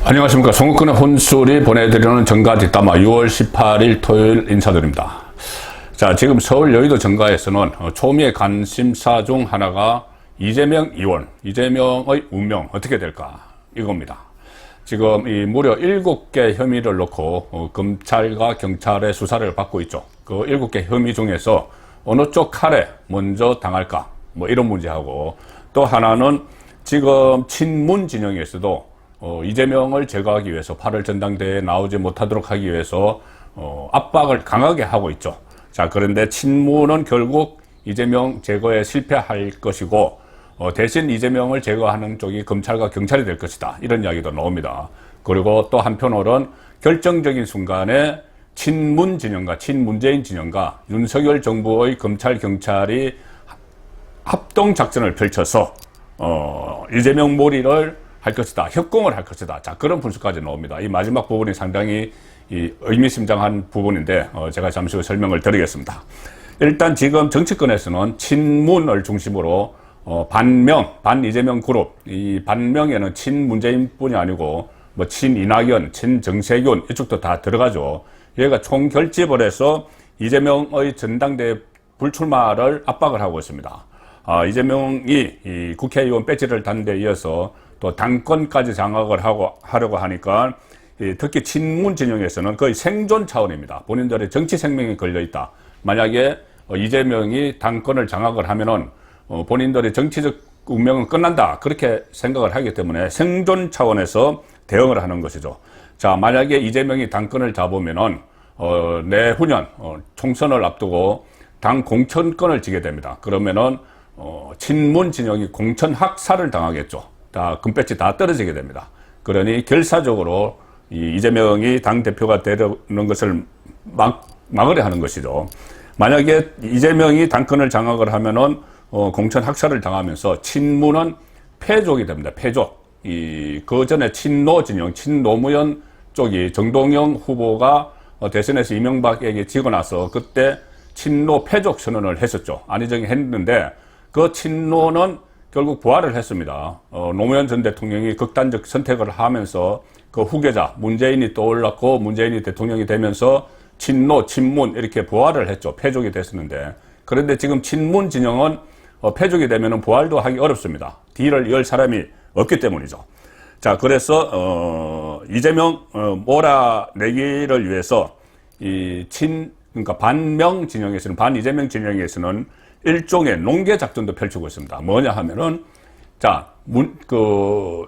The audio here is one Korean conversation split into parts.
안녕하십니까. 송국근의 혼술이 보내드리는 정가 뒷담화 6월 18일 토요일 인사드립니다. 자, 지금 서울 여의도 정가에서는 초미의 관심사 중 하나가 이재명 의원, 이재명의 운명 어떻게 될까 이겁니다. 지금 이 무려 7개 혐의를 놓고 검찰과 경찰의 수사를 받고 있죠. 그 7개 혐의 중에서 어느 쪽 칼에 먼저 당할까 뭐 이런 문제하고, 또 하나는 지금 친문 진영에서도 이재명을 제거하기 위해서 8월 전당대회에 나오지 못하도록 하기 위해서 압박을 강하게 하고 있죠. 자, 그런데 친문은 결국 이재명 제거에 실패할 것이고 대신 이재명을 제거하는 쪽이 검찰과 경찰이 될 것이다, 이런 이야기도 나옵니다. 그리고 또 한편으로는 결정적인 순간에 친문 진영과 친문재인 진영과 윤석열 정부의 검찰 경찰이 합동 작전을 펼쳐서 이재명 몰이를 할 것이다, 협공을 할 것이다. 자, 그런 분석까지 나옵니다. 이 마지막 부분이 상당히 의미심장한 부분인데 제가 잠시 후 설명을 드리겠습니다. 일단 지금 정치권에서는 친문을 중심으로 반 이재명 그룹, 이 반명에는 친문재인뿐이 아니고 뭐 친이낙연, 친정세균 이쪽도 다 들어가죠. 얘가 총결집을 해서 이재명의 전당대회 불출마를 압박을 하고 있습니다. 이재명이 이 국회의원 배지를 단 데 이어서 또 당권까지 장악을 하려고 하니까 특히 친문 진영에서는 거의 생존 차원입니다. 본인들의 정치 생명이 걸려 있다. 만약에 이재명이 당권을 장악을 하면은 본인들의 정치적 운명은 끝난다, 그렇게 생각을 하기 때문에 생존 차원에서 대응을 하는 것이죠. 자, 만약에 이재명이 당권을 잡으면은 내후년 총선을 앞두고 당 공천권을 지게 됩니다. 그러면은 친문 진영이 공천 학살을 당하겠죠. 다 금배지 다 떨어지게 됩니다. 그러니 결사적으로 이재명이 당대표가 되려는 것을 막으려 하는 것이죠. 만약에 이재명이 당권을 장악을 하면은 공천 학살을 당하면서 친문은 패족이 됩니다. 패족. 그 전에 친노 진영, 친노무현 쪽이 정동영 후보가 대선에서 이명박에게 지고 나서 그때 친노 패족 선언을 했었죠. 안희정이 했는데 그 친노는 결국 부활을 했습니다. 노무현 전 대통령이 극단적 선택을 하면서 그 후계자 문재인이 떠올랐고 문재인이 대통령이 되면서 친노, 친문 이렇게 부활을 했죠. 패족이 됐었는데, 그런데 지금 친문 진영은 패족이 되면은 부활도 하기 어렵습니다. 뒤를 이을 사람이 없기 때문이죠. 자, 그래서 이재명 몰아내기를 위해서 그러니까 반명 진영에서는, 반 이재명 진영에서는 일종의 농계 작전도 펼치고 있습니다. 뭐냐 하면은, 자,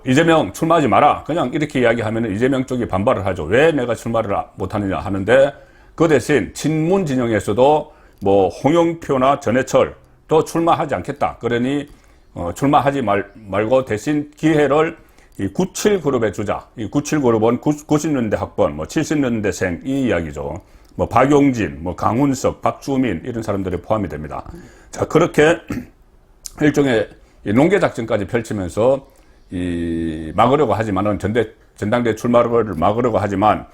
이재명 출마하지 마라, 그냥 이렇게 이야기하면은 이재명 쪽이 반발을 하죠. 왜 내가 출마를 못하느냐 하는데, 그 대신 친문 진영에서도 뭐 홍영표나 전해철도 출마하지 않겠다. 그러니 출마하지 말고 대신 기회를 이 97그룹에 주자. 이 97그룹은 90년대 학번, 뭐 70년대생 이 이야기죠. 뭐 박용진, 뭐 강훈석, 박주민 이런 사람들이 포함이 됩니다. 자, 그렇게 일종의 농계 작전까지 펼치면서 막으려고 하지만은 전당대 출마를 막으려고 하지만,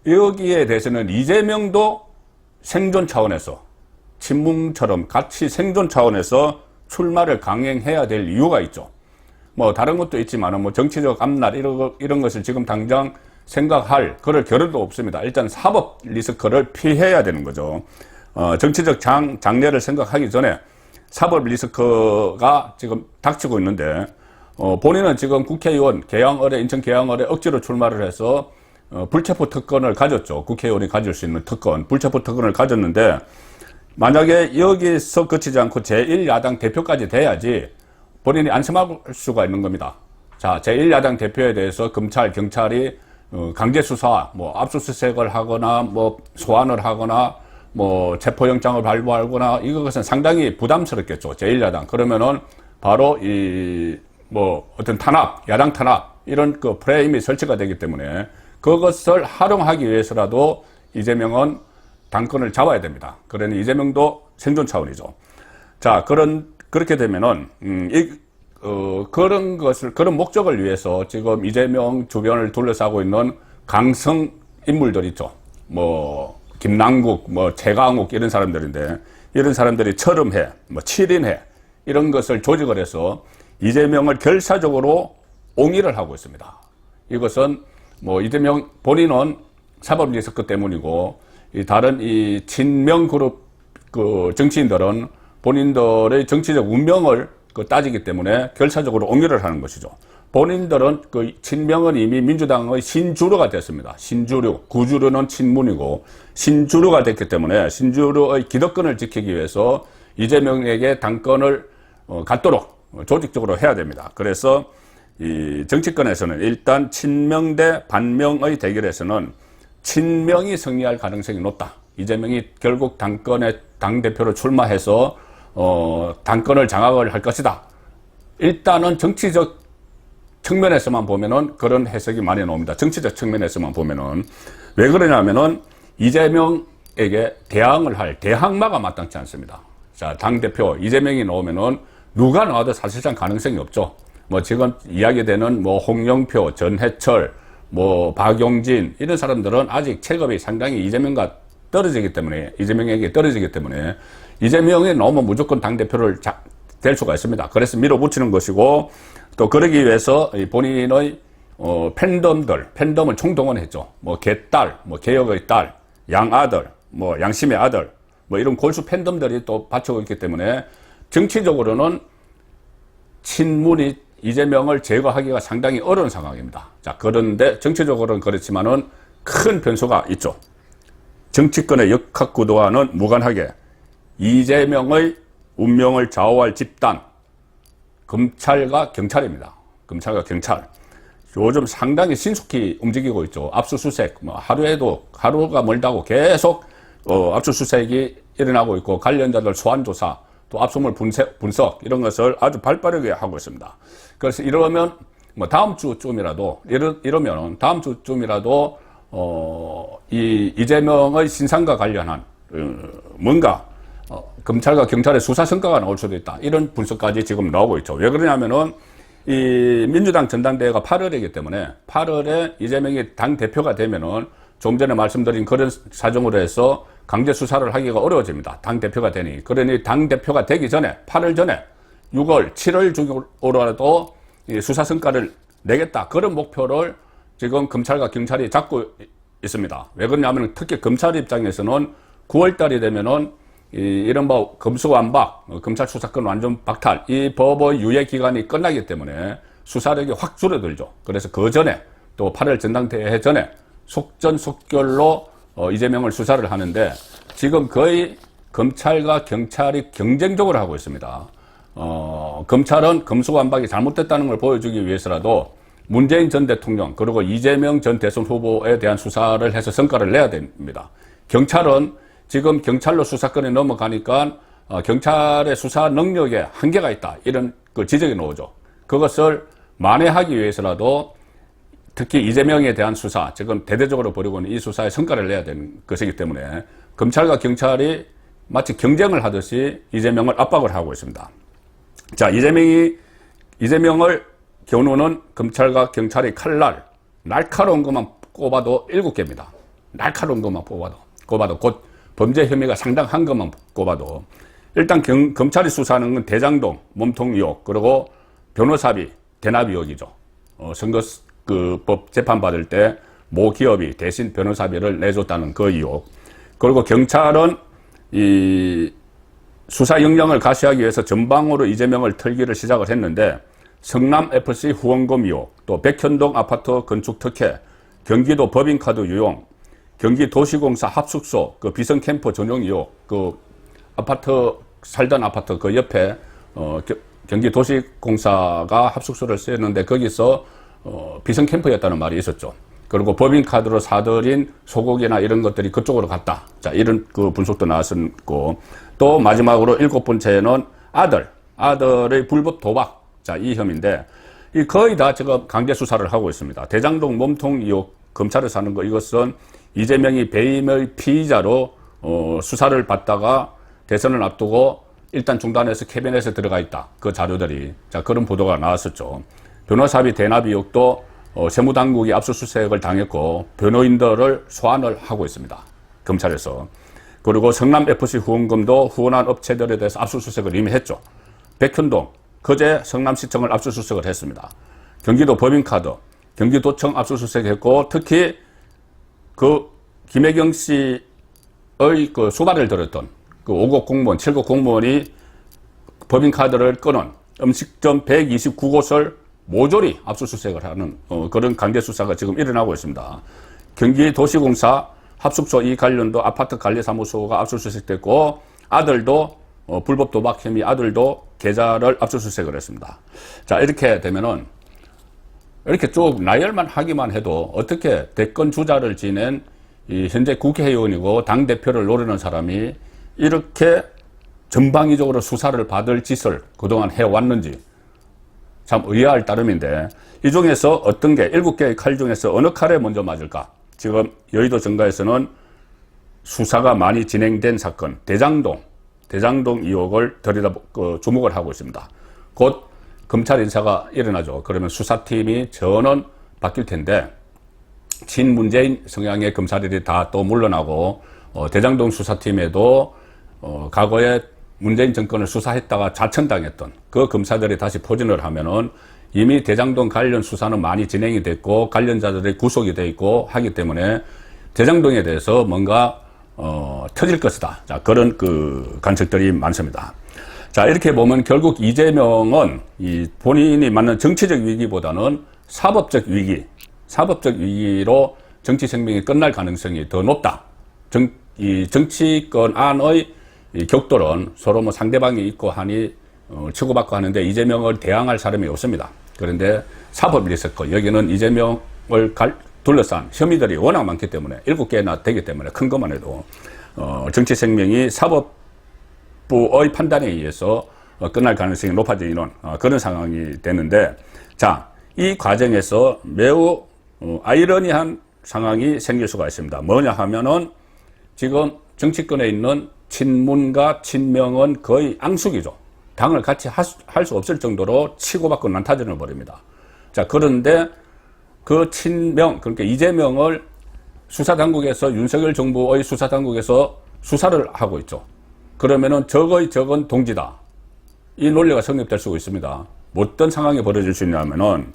여기에 대해서는 이재명도 생존 차원에서 친문처럼 같이 생존 차원에서 출마를 강행해야 될 이유가 있죠. 뭐 다른 것도 있지만은 뭐 정치적 앞날 이런 것을 지금 당장 생각할 그럴 겨를도 없습니다. 일단 사법 리스크를 피해야 되는 거죠. 정치적 장래를 생각하기 전에 사법 리스크가 지금 닥치고 있는데, 본인은 지금 국회의원 인천 계양을에 억지로 출마를 해서 불체포 특권을 가졌죠. 국회의원이 가질 수 있는 특권, 불체포 특권을 가졌는데, 만약에 여기서 그치지 않고 제1야당 대표까지 돼야지 본인이 안심할 수가 있는 겁니다. 자, 제1야당 대표에 대해서 검찰, 경찰이 강제 수사, 뭐 압수수색을 하거나 뭐 소환을 하거나 뭐 체포영장을 발부하거나 이것은 상당히 부담스럽겠죠. 제1야당. 그러면은 바로 뭐 어떤 탄압, 야당 탄압 이런 그 프레임이 설치가 되기 때문에 그것을 활용하기 위해서라도 이재명은 당권을 잡아야 됩니다. 그러니 이재명도 생존 차원이죠. 자, 그렇게 되면은 그런 목적을 위해서 지금 이재명 주변을 둘러싸고 있는 강성 인물들 있죠. 뭐 김남국, 뭐 최강욱 이런 사람들인데, 이런 사람들이 철음해, 뭐 7인회 이런 것을 조직을 해서 이재명을 결사적으로 옹위를 하고 있습니다. 이것은 뭐 이재명 본인은 사법 리스크 때문이고 이 다른 이 친명 그룹 그 정치인들은 본인들의 정치적 운명을 그 따지기 때문에 결사적으로 옹호를 하는 것이죠. 본인들은 그 친명은 이미 민주당의 신주류가 됐습니다. 신주류, 구주류는 친문이고 신주류가 됐기 때문에 신주류의 기득권을 지키기 위해서 이재명에게 당권을 갖도록 조직적으로 해야 됩니다. 그래서 이 정치권에서는 일단 친명 대 반명의 대결에서는 친명이 승리할 가능성이 높다. 이재명이 결국 당권에 당대표로 출마해서 당권을 장악을 할 것이다. 일단은 정치적 측면에서만 보면은 그런 해석이 많이 나옵니다. 정치적 측면에서만 보면은 왜 그러냐면은 이재명에게 대항을 할 대항마가 마땅치 않습니다. 자, 당대표 이재명이 나오면은 누가 나와도 사실상 가능성이 없죠. 뭐 지금 이야기되는 뭐 홍영표, 전해철, 뭐 박용진 이런 사람들은 아직 체급이 상당히 이재명과 떨어지기 때문에 이재명에게 떨어지기 때문에 이재명이 나오면 무조건 당대표를 될 수가 있습니다. 그래서 밀어붙이는 것이고 또 그러기 위해서 본인의 팬덤을 총동원했죠. 뭐 개딸, 뭐 개혁의 딸, 양아들, 뭐 양심의 아들, 뭐 이런 골수 팬덤들이 또 받쳐오고 있기 때문에 정치적으로는 친문이 이재명을 제거하기가 상당히 어려운 상황입니다. 자, 그런데 정치적으로는 그렇지만은 큰 변수가 있죠. 정치권의 역학구도와는 무관하게 이재명의 운명을 좌우할 집단, 검찰과 경찰입니다. 검찰과 경찰. 요즘 상당히 신속히 움직이고 있죠. 압수수색, 뭐 하루가 멀다고 계속 압수수색이 일어나고 있고 관련자들 소환조사, 또 압수물 분석 이런 것을 아주 발빠르게 하고 있습니다. 그래서 이러면 뭐 다음 주쯤이라도 이 이재명의 신상과 관련한 뭔가 검찰과 경찰의 수사 성과가 나올 수도 있다. 이런 분석까지 지금 나오고 있죠. 왜 그러냐면은 이 민주당 전당대회가 8월이기 때문에 8월에 이재명이 당 대표가 되면은 좀 전에 말씀드린 그런 사정으로 해서 강제 수사를 하기가 어려워집니다. 당 대표가 되니. 그러니 당 대표가 되기 전에 8월 전에 6월, 7월 중으로라도 수사 성과를 내겠다. 그런 목표를 지금 검찰과 경찰이 잡고 있습니다. 왜 그러냐면 특히 검찰 입장에서는 9월 달이 되면은 이른바 검수완박, 검찰 수사권 완전 박탈, 이 법의 유예 기간이 끝나기 때문에 수사력이 확 줄어들죠. 그래서 그 전에 또 8월 전당대회 전에 속전속결로 이재명을 수사를 하는데 지금 거의 검찰과 경찰이 경쟁적으로 하고 있습니다. 검찰은 검수완박이 잘못됐다는 걸 보여주기 위해서라도 문재인 전 대통령 그리고 이재명 전 대선 후보에 대한 수사를 해서 성과를 내야 됩니다. 경찰은 지금 경찰로 수사권이 넘어가니까 경찰의 수사 능력에 한계가 있다. 이런 그 지적이 나오죠. 그것을 만회하기 위해서라도 특히 이재명에 대한 수사, 지금 대대적으로 벌이고 있는 이 수사에 성과를 내야 되는 것이기 때문에 검찰과 경찰이 마치 경쟁을 하듯이 이재명을 압박을 하고 있습니다. 자, 이재명을 겨누는 검찰과 경찰의 칼날, 날카로운 것만 꼽아도 7개입니다. 날카로운 것만 꼽아도 곧 범죄 혐의가 상당한 것만 꼽아도 일단 검찰이 수사하는 건 대장동, 몸통 의혹, 그리고 변호사비, 대납 의혹이죠. 선거 법 재판 받을 때 모 기업이 대신 변호사비를 내줬다는 그 의혹. 그리고 경찰은 이 수사 역량을 가시하기 위해서 전방으로 이재명을 털기를 시작을 했는데 성남FC 후원금 의혹, 또 백현동 아파트 건축 특혜, 경기도 법인카드 유용, 경기도시공사 합숙소 그 비성캠프 전용 의혹, 그 아파트 살던 아파트 그 옆에 경기도시공사가 합숙소를 쓰였는데 거기서 비성캠프였다는 말이 있었죠. 그리고 법인카드로 사들인 소고기나 이런 것들이 그쪽으로 갔다. 자, 이런 그 분석도 나왔었고, 또 마지막으로 7번째는 아들의 불법 도박. 자, 이 혐의인데, 이 거의 다 지금 강제 수사를 하고 있습니다. 대장동 몸통 의혹 검찰에서 하는 거, 이것은 이재명이 배임의 피의자로 수사를 받다가 대선을 앞두고 일단 중단해서 캐비넷에 들어가 있다. 그 자료들이. 자, 그런 보도가 나왔었죠. 변호사비 대납 의혹도 세무당국이 압수수색을 당했고 변호인들을 소환을 하고 있습니다. 검찰에서. 그리고 성남FC 후원금도 후원한 업체들에 대해서 압수수색을 이미 했죠. 백현동, 그제 성남시청을 압수수색을 했습니다. 경기도 법인카드, 경기도청 압수수색했고, 특히 그 김혜경 씨의 그 수발을 들었던 그 5급 공무원, 7급 공무원이 법인카드를 끊은 음식점 129곳을 모조리 압수수색을 하는 그런 강제수사가 지금 일어나고 있습니다. 경기도시공사 합숙소 이 관련도 아파트 관리사무소가 압수수색됐고, 아들도 불법 도박 혐의 아들도 계좌를 압수수색을 했습니다. 자, 이렇게 되면은 이렇게 쭉 나열만 하기만 해도 어떻게 대권 주자를 지낸 이 현재 국회의원이고 당대표를 노리는 사람이 이렇게 전방위적으로 수사를 받을 짓을 그동안 해왔는지 참 의아할 따름인데, 이 중에서 어떤 게 7개의 칼 중에서 어느 칼에 먼저 맞을까? 지금 여의도 정가에서는 수사가 많이 진행된 사건 대장동 의혹을 주목을 하고 있습니다. 곧 검찰 인사가 일어나죠. 그러면 수사팀이 전원 바뀔 텐데, 친문재인 성향의 검사들이 다 또 물러나고, 대장동 수사팀에도 과거에 문재인 정권을 수사했다가 좌천당했던 그 검사들이 다시 포진을 하면은 이미 대장동 관련 수사는 많이 진행이 됐고 관련자들이 구속이 돼 있고 하기 때문에 대장동에 대해서 뭔가 터질 것이다. 자, 그런 그 관측들이 많습니다. 자, 이렇게 보면 결국 이재명은 이 본인이 맞는 정치적 위기보다는 사법적 위기로 정치 생명이 끝날 가능성이 더 높다. 이 정치권 안의 이 격돌은 서로 뭐 상대방이 있고 하니 치고받고 하는데 이재명을 대항할 사람이 없습니다. 그런데 사법 리스크, 여기는 이재명을 둘러싼 혐의들이 워낙 많기 때문에 7개나 되기 때문에 큰 것만 해도 정치 생명이 사법부의 판단에 의해서 끝날 가능성이 높아지는 그런 상황이 되는데, 자, 이 과정에서 매우 아이러니한 상황이 생길 수가 있습니다. 뭐냐 하면은 지금 정치권에 있는 친문과 친명은 거의 앙숙이죠. 당을 같이 할 수 없을 정도로 치고받고 난타전을 벌입니다. 자, 그런데 그 친명, 그러니까 이재명을 수사당국에서, 윤석열 정부의 수사당국에서 수사를 하고 있죠. 그러면은 적의 적은 동지다. 이 논리가 성립될 수 있습니다. 어떤 상황이 벌어질 수 있냐면은,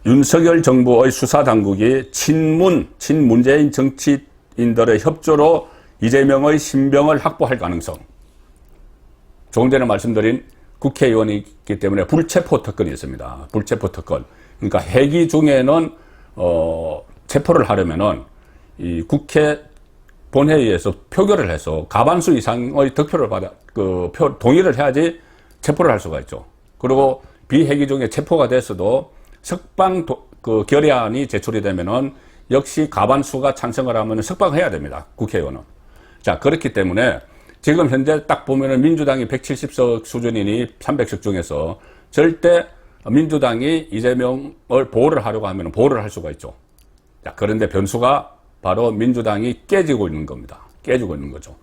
윤석열 정부의 수사당국이 친문재인 정치인들의 협조로 이재명의 신병을 확보할 가능성. 조금 전에 말씀드린 국회의원이기 때문에 불체포 특권이 있습니다. 불체포 특권. 그러니까 회기 중에는, 체포를 하려면은 이 국회 본회의에서 표결을 해서 가반수 이상의 득표를 동의를 해야지 체포를 할 수가 있죠. 그리고 비회기 중에 체포가 됐어도 석방 결의안이 제출이 되면은 역시 가반수가 찬성을 하면 석방해야 됩니다. 국회의원은. 자, 그렇기 때문에 지금 현재 딱 보면은 민주당이 170석 수준이니 300석 중에서 절대 민주당이 이재명을 보호를 하려고 하면 보호를 할 수가 있죠. 자, 그런데 변수가 바로 민주당이 깨지고 있는 겁니다. 깨지고 있는 거죠.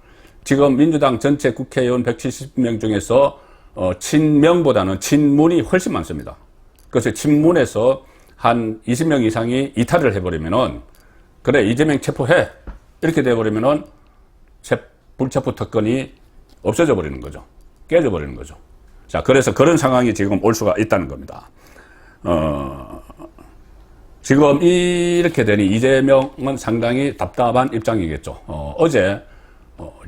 지금 민주당 전체 국회의원 170명 중에서 친명보다는 친문이 훨씬 많습니다. 그래서 친문에서 한 20명 이상이 이탈을 해버리면은, 그래, 이재명 체포해. 이렇게 돼버리면은 불체포 특권이 없어져 버리는 거죠. 깨져 버리는 거죠. 자, 그래서 그런 상황이 지금 올 수가 있다는 겁니다. 지금 이렇게 되니 이재명은 상당히 답답한 입장이겠죠. 어제,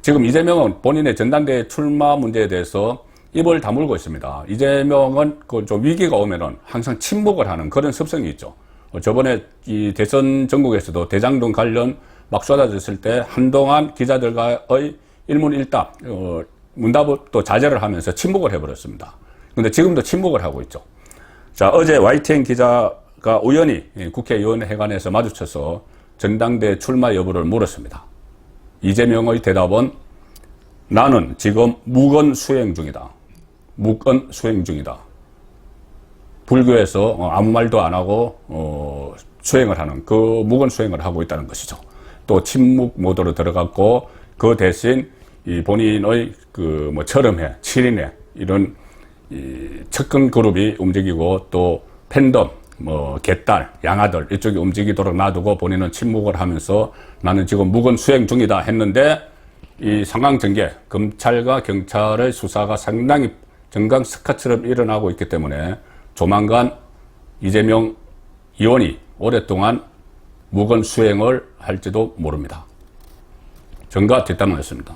지금 이재명은 본인의 전당대회 출마 문제에 대해서 입을 다물고 있습니다. 이재명은 좀 위기가 오면은 항상 침묵을 하는 그런 습성이 있죠. 저번에 이 대선 전국에서도 대장동 관련 막 쏟아졌을 때 한동안 기자들과의 일문일답, 문답도 자제를 하면서 침묵을 해버렸습니다. 근데 지금도 침묵을 하고 있죠. 자, 어제 YTN 기자가 우연히 국회의원회관에서 마주쳐서 전당대회 출마 여부를 물었습니다. 이재명의 대답은 나는 지금 무건 수행 중이다. 무건 수행 중이다. 불교에서 아무 말도 안 하고 수행을 하는 그 무건 수행을 하고 있다는 것이죠. 또 침묵 모드로 들어갔고 그 대신 이 본인의 철음회, 7인회 이런 이 측근 그룹이 움직이고 또 팬덤, 개딸, 양아들 이쪽이 움직이도록 놔두고 본인은 침묵을 하면서 나는 지금 무건 수행 중이다 했는데 이 상황 전개, 검찰과 경찰의 수사가 상당히 정강 스카처럼 일어나고 있기 때문에 조만간 이재명 의원이 오랫동안 무건 수행을 할지도 모릅니다. 정가 뒷담화였습니다.